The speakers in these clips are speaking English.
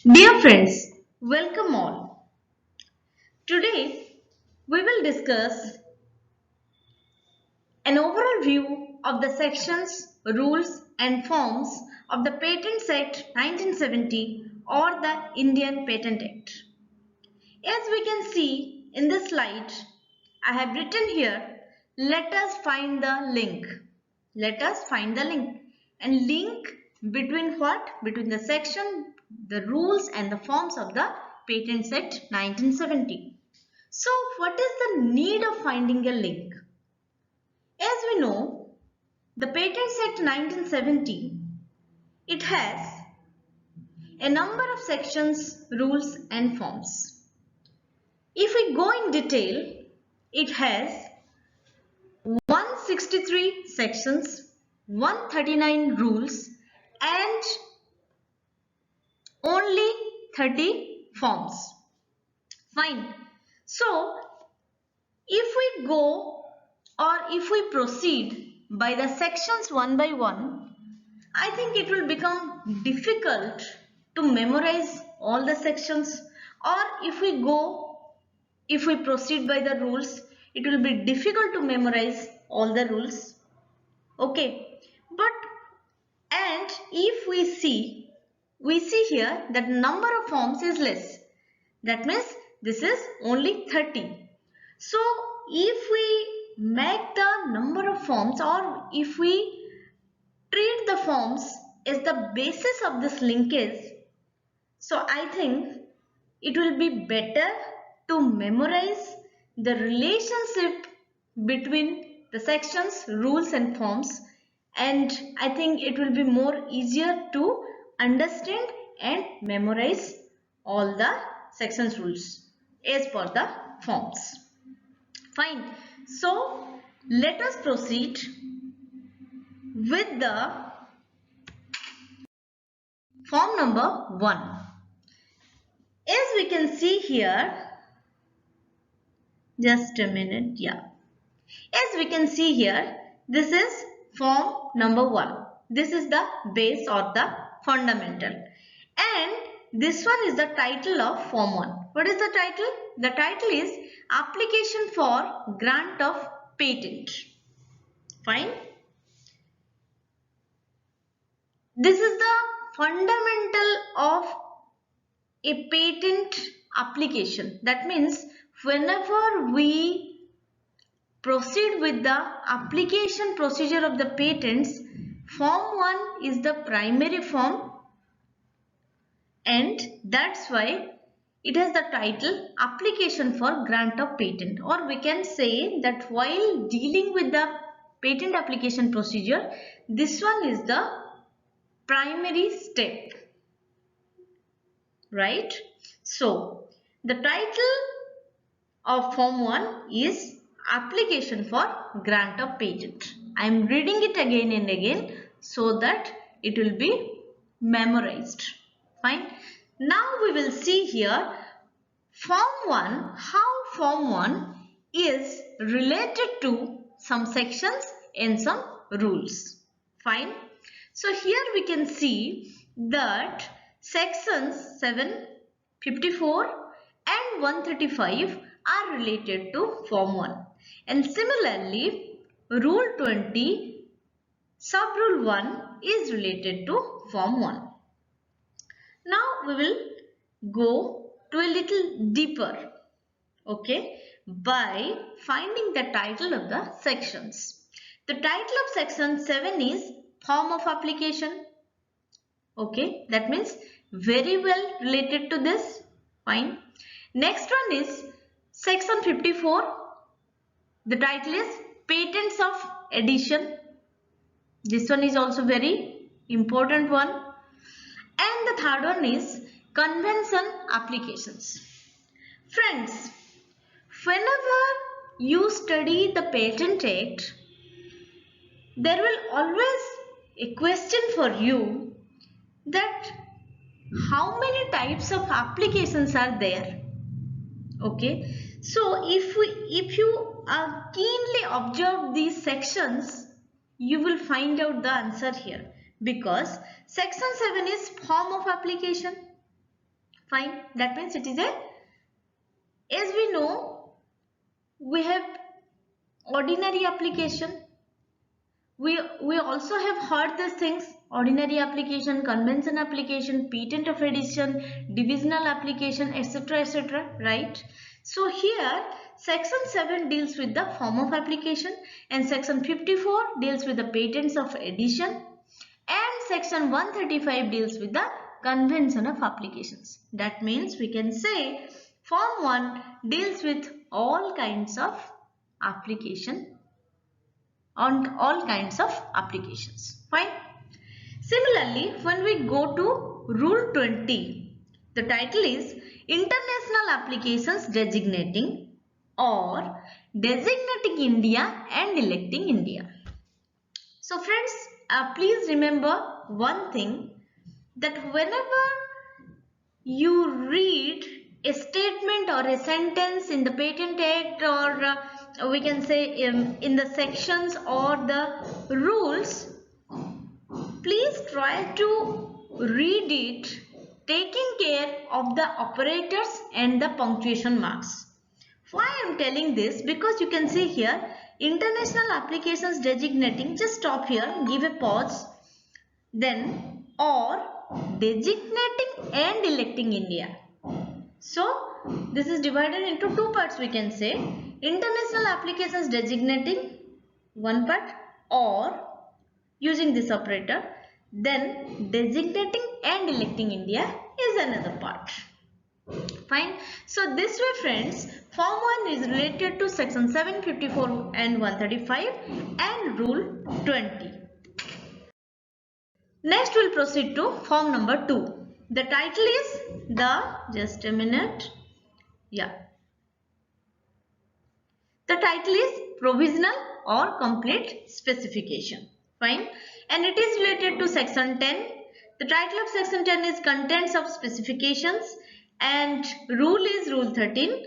Dear friends, welcome all. Today we will discuss an overall view of the sections, rules and forms of the Patents Act 1970 or the Indian Patent Act. As we can see in this slide, I have written here, let us find the link. Let us find the link. And link between what? Between the section, the rules and the forms of the Patents Act 1970. So what is the need of finding a link? As we know, the Patents Act 1970, it has a number of sections, rules and forms. If we go in detail, it has 163 sections, 139 rules and only 30 forms. Fine. So, if we go or if we proceed by the sections one by one, I think it will become difficult to memorize all the sections, or if we proceed by the rules, it will be difficult to memorize all the rules. Okay, but and if we see here that number of forms is less. That means this is only 30. So if we make the number of forms or if we treat the forms as the basis of this linkage, so I think it will be better to memorize the relationship between the sections, rules and forms, and I think it will be more easier to understand and memorize all the sections rules as per the forms. Fine. So let us proceed with the form number 1. As we can see here, just a minute, yeah. As we can see here, this is form number 1. This is the base or the fundamental. And this one is the title of form 1. What is the title? The title is Application for Grant of Patent. Fine. This is the fundamental of a patent application. That means whenever we proceed with the application procedure of the patents, form 1 is the primary form, and that's why it has the title Application for Grant of Patent. Or we can say that while dealing with the patent application procedure, this one is the primary step, right? So the title of form 1 is Application for Grant of Patent. I am reading it again and again so that it will be memorized. Fine. Now we will see here form 1, how form 1 is related to some sections and some rules. Fine. So here we can see that sections 7, 54 and 135 are related to form 1, and similarly rule 20 sub rule 1 is related to form 1. Now we will go to a little deeper, okay, by finding the title of the sections. The title of section 7 is form of application. Okay, that means very well related to this. Fine. Next one is section 54. The title is Patents of Addition. This one is also very important one. And the third one is Convention Applications. Friends, whenever you study the Patent Act, there will always a question for you that how many types of applications are there. Okay, so if you keenly observe these sections, you will find out the answer here, because section 7 is form of application. Fine. That means it is a, as we know, we have ordinary application. We also have heard these things: ordinary application, convention application, patent of edition, divisional application, etc., right? So here section 7 deals with the form of application and section 54 deals with the patents of edition and section 135 deals with the convention of applications. That means we can say form 1 deals with all kinds of application on all kinds of applications. Fine. Similarly, when we go to Rule 20, the title is International Applications Designating or Designating India and Electing India. So friends, please remember one thing, that whenever you read a statement or a sentence in the Patent Act, or we can say in the sections or the rules, please try to read it taking care of the operators and the punctuation marks. Why I am telling this? Because you can see here international applications designating, just stop here, give a pause, then or designating and electing India. So this is divided into two parts, we can say. International applications designating one part, or using this operator, then designating and electing India is another part. Fine. So this way friends, form 1 is related to section 754 and 135 and rule 20. Next we'll proceed to form number 2. The title is just a minute. Yeah. The title is Provisional or Complete Specification. Fine. And it is related to section 10. The title of section 10 is Contents of Specifications and rule is rule 13.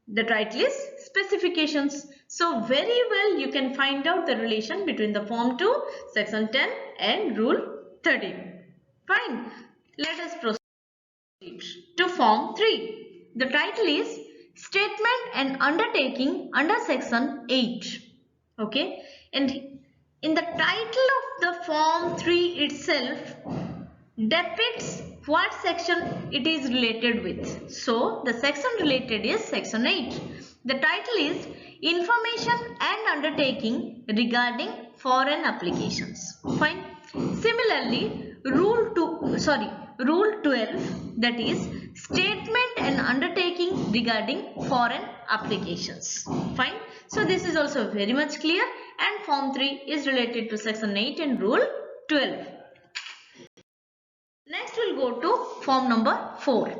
The title is Specifications. So very well you can find out the relation between the form 2, section 10 and rule 13. Fine. Let us proceed to form 3. The title is Statement and Undertaking under section 8. Okay. And in the title of the form 3 itself depicts what section it is related with. So the section related is section 8. The title is Information and Undertaking regarding foreign applications. Fine. Similarly, rule 12, that is Statement and Undertaking regarding foreign applications. Fine. So this is also very much clear, and form 3 is related to section 8 and rule 12. Next we'll go to form number 4.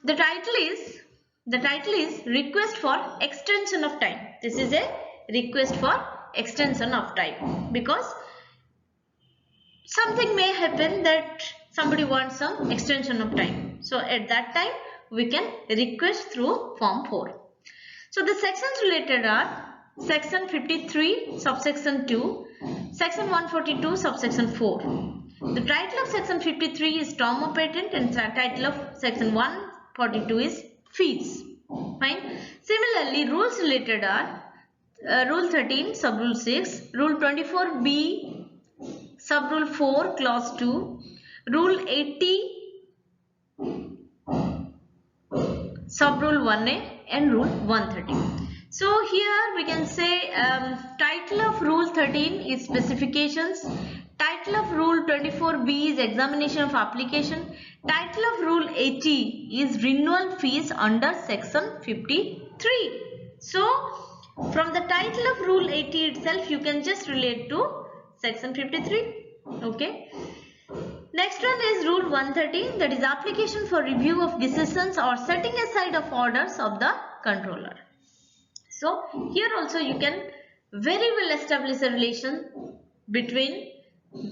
The title is Request for Extension of Time. This is a request for extension of time, because something may happen that somebody wants some extension of time. So at that time we can request through form 4. So the sections related are section 53 subsection 2, section 142 subsection 4. The title of section 53 is Term of Patent and the title of section 142 is Fees. Fine. Similarly, rules related are rule 13 sub rule 6, rule 24b sub rule 4 clause 2, rule 80 sub rule 1a and rule 130. So here we can say title of rule 13 is Specifications, title of rule 24b is Examination of Application, title of rule 80 is Renewal Fees under section 53. So from the title of rule 80 itself you can just relate to section 53. Okay. Next one is rule 130, that is Application for Review of Decisions or Setting Aside of Orders of the Controller. So here also you can very well establish a relation between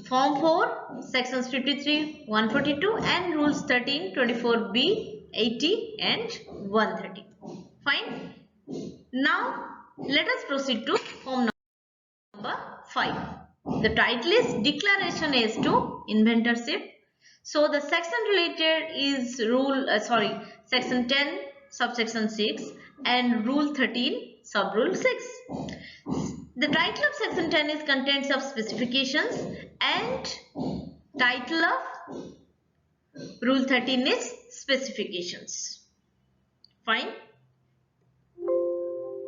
form 4 sections 53, 142 and rules 13, 24b, 80 and 130. Fine. Now let us proceed to form number 5. The title is Declaration as to Inventorship. So the section related is section 10 subsection 6 and rule 13 sub rule 6. The title of section 10 is contents of specifications and title of rule 13 is specifications. Fine.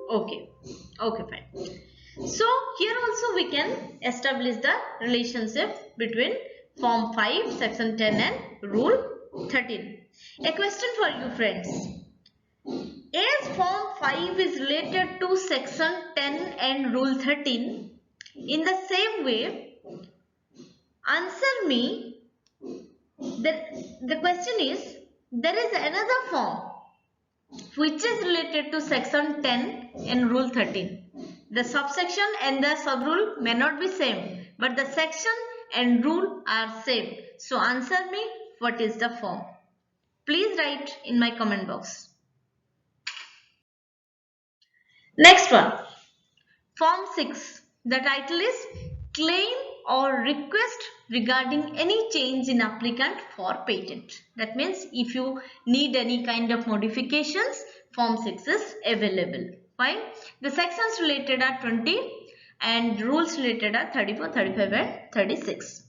Okay, fine. So here also we can establish the relationship between form 5 section 10 and rule 13. A question for you friends. As form 5 is related to section 10 and rule 13, in the same way, answer me, the question is, there is another form which is related to section 10 and rule 13. The subsection and the subrule may not be same, but the section and rule are same. So answer me, what is the form? Please write in my comment box. Next one, form 6. The title is claim or request regarding any change in applicant for patent. That means if you need any kind of modifications, form 6 is available. Fine. The sections related are 20 and rules related are 34, 35 and 36.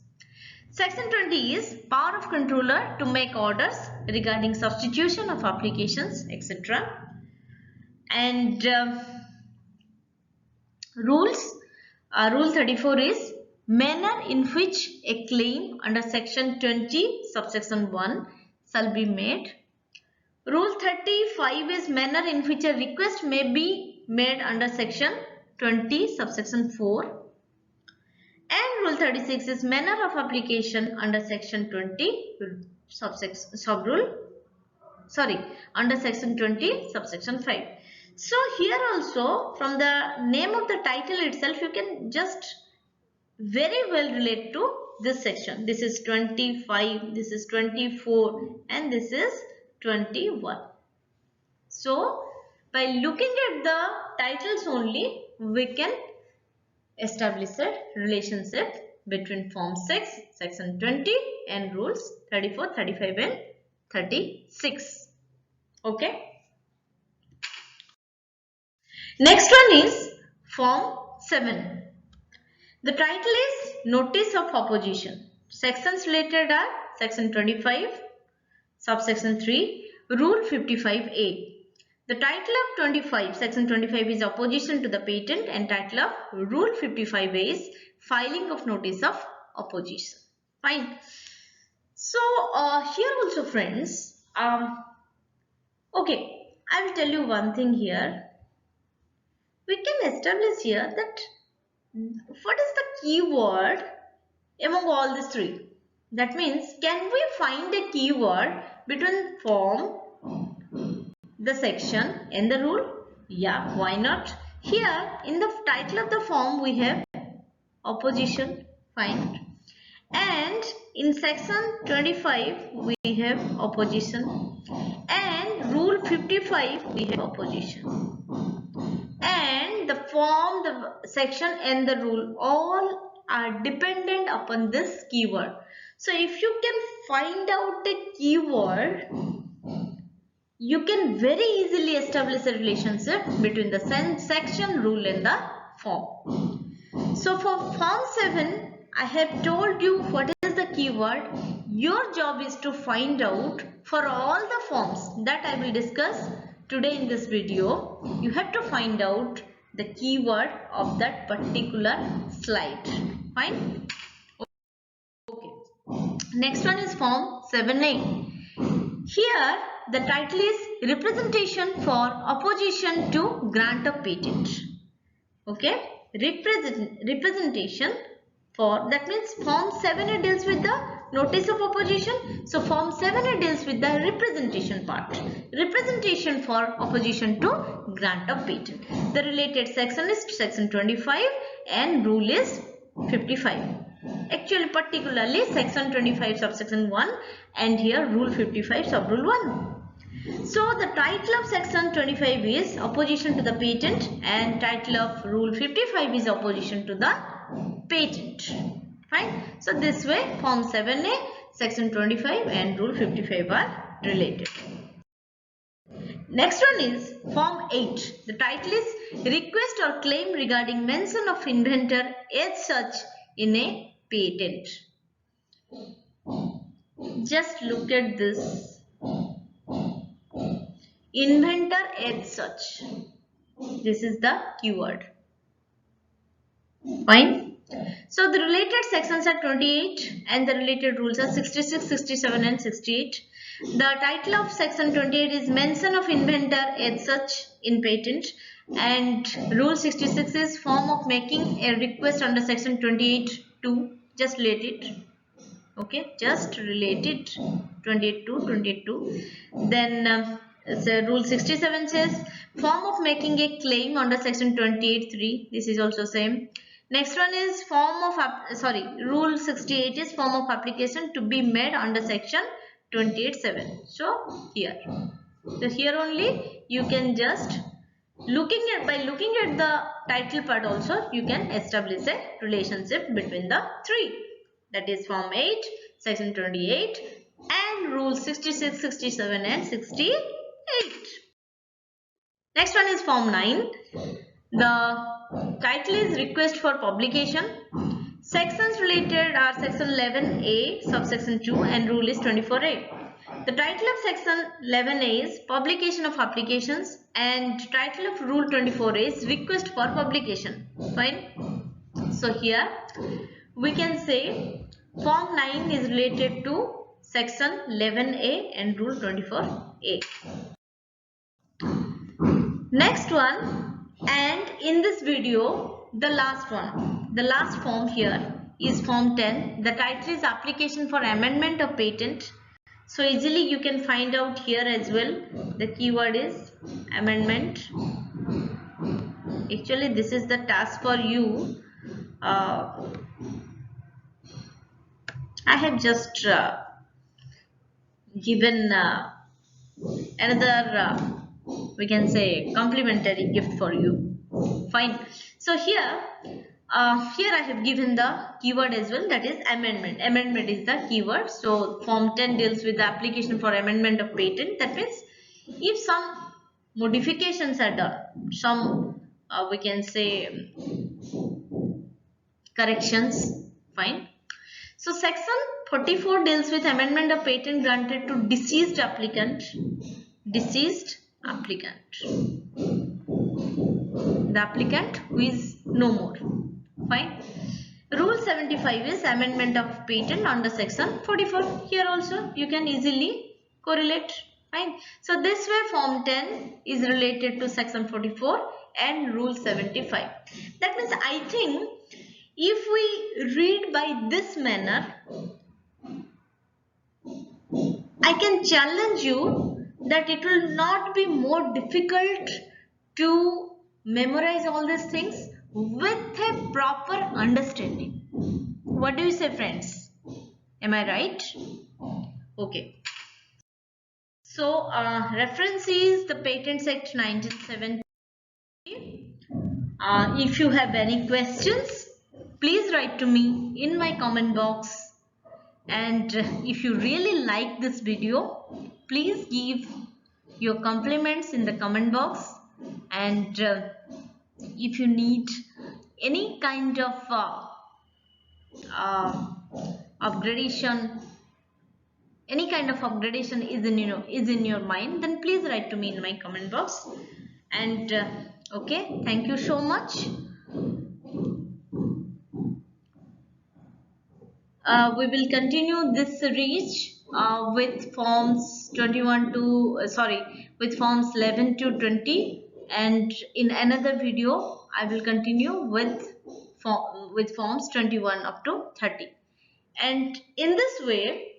Section 20 is power of controller to make orders regarding substitution of applications, etc. And rule 34 is manner in which a claim under section 20 subsection 1 shall be made. Rule 35 is manner in which a request may be made under section 20 subsection 4. And rule 36 is manner of application under section 20 under section 20 subsection 5. So here also from the name of the title itself you can just very well relate to this section. This is 25, this is 24 and this is 21. So by looking at the titles only we can establish a relationship between form 6 section 20 and rules 34, 35 and 36. Okay. Next one is form 7. The title is notice of opposition. Sections related are section 25, subsection 3, rule 55A. The title of 25, section 25 is opposition to the patent and title of rule 55A is filing of notice of opposition. Fine. So here also friends, okay, I will tell you one thing here. We can establish here that what is the keyword among all these three? That means, can we find a keyword between form, the section and the rule? Yeah, why not? Here in the title of the form we have opposition, fine. And in section 25 we have opposition and rule 55 we have opposition. And the form, the section and the rule all are dependent upon this keyword. So if you can find out a keyword, you can very easily establish a relationship between the section, rule and the form. So for form 7, I have told you what is the keyword. Your job is to find out for all the forms that I will discuss today in this video. You have to find out the keyword of that particular slide. Fine. Okay. Next one is form 7A. Here the title is representation for opposition to grant of patent. Okay. Representation for, that means form 7A deals with the notice of opposition. So form 7A deals with the representation part. Representation for opposition to grant of patent. The related section is section 25 and rule is 55. Actually particularly section 25 subsection 1 and here rule 55 sub rule 1. So the title of section 25 is opposition to the patent and title of rule 55 is opposition to the patent. Fine. So this way form 7A, section 25 and rule 55 are related. Next one is form 8. The title is request or claim regarding mention of inventor as such in a patent. Just look at this. Inventor as such. This is the keyword. Fine. So the related sections are 28 and the related rules are 66, 67 and 68. The title of section 28 is mention of inventor as such in patent, and rule 66 is form of making a request under section 28 to. Just relate it. Okay, just relate it. 28 to 22. Then so rule 67 says form of making a claim under section 28(3). This is also same. Next one is rule 68 is form of application to be made under section 28(7). So here only you can just by looking at the title part also you can establish a relationship between the three. That is form 8, section 28 and rule 66, 67 and 68. Next one is form 9. The title is request for publication. Sections related are section 11A, subsection 2 and rule is 24A. The title of section 11A is publication of applications and title of rule 24A is request for publication. Fine. So here we can say form 9 is related to section 11A and rule 24A. Next one, and in this video the last form here is form 10. The title is application for amendment of patent. So easily you can find out here as well. The keyword is amendment. Actually this is the task for you. I have just given another we can say complimentary gift for you. Fine. So here I have given the keyword as well, that is amendment. Amendment is the keyword. So form 10 deals with the application for amendment of patent. That means if some modifications are done, some we can say corrections. Fine. So section 44 deals with amendment of patent granted to deceased applicant. Deceased applicant. The applicant who is no more. Fine. Rule 75 is amendment of patent under section 44. Here also you can easily correlate. Fine. So this way form 10 is related to section 44 and rule 75. That means I think if we read by this manner, I can challenge you that it will not be more difficult to memorize all these things with a proper understanding. What do you say, friends? Am I right? Okay. So reference is the Patent Act 1970. If you have any questions, please write to me in my comment box. And if you really like this video, please give your compliments in the comment box. And if you need any kind of upgradation, is in your mind, then please write to me in my comment box. And okay, thank you so much. We will continue this series with forms 21 to with forms 11 to 20, and in another video I will continue with forms 21 up to 30. And in this way,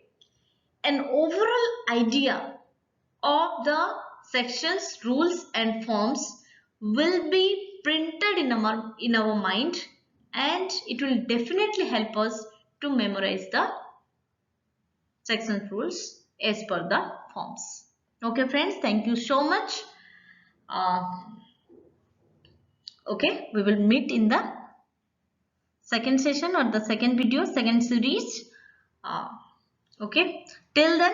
an overall idea of the sections, rules and forms will be printed in our mind, and it will definitely help us to memorize the section rules as per the forms. Okay friends, thank you so much. Okay, we will meet in the second session or the second video, second series. Okay. Till then,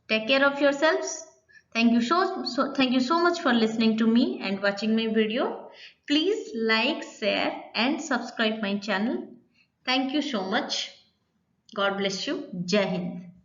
take care of yourselves. Thank you so much for listening to me and watching my video. Please like, share and subscribe my channel. Thank you so much. God bless you. Jai Hind.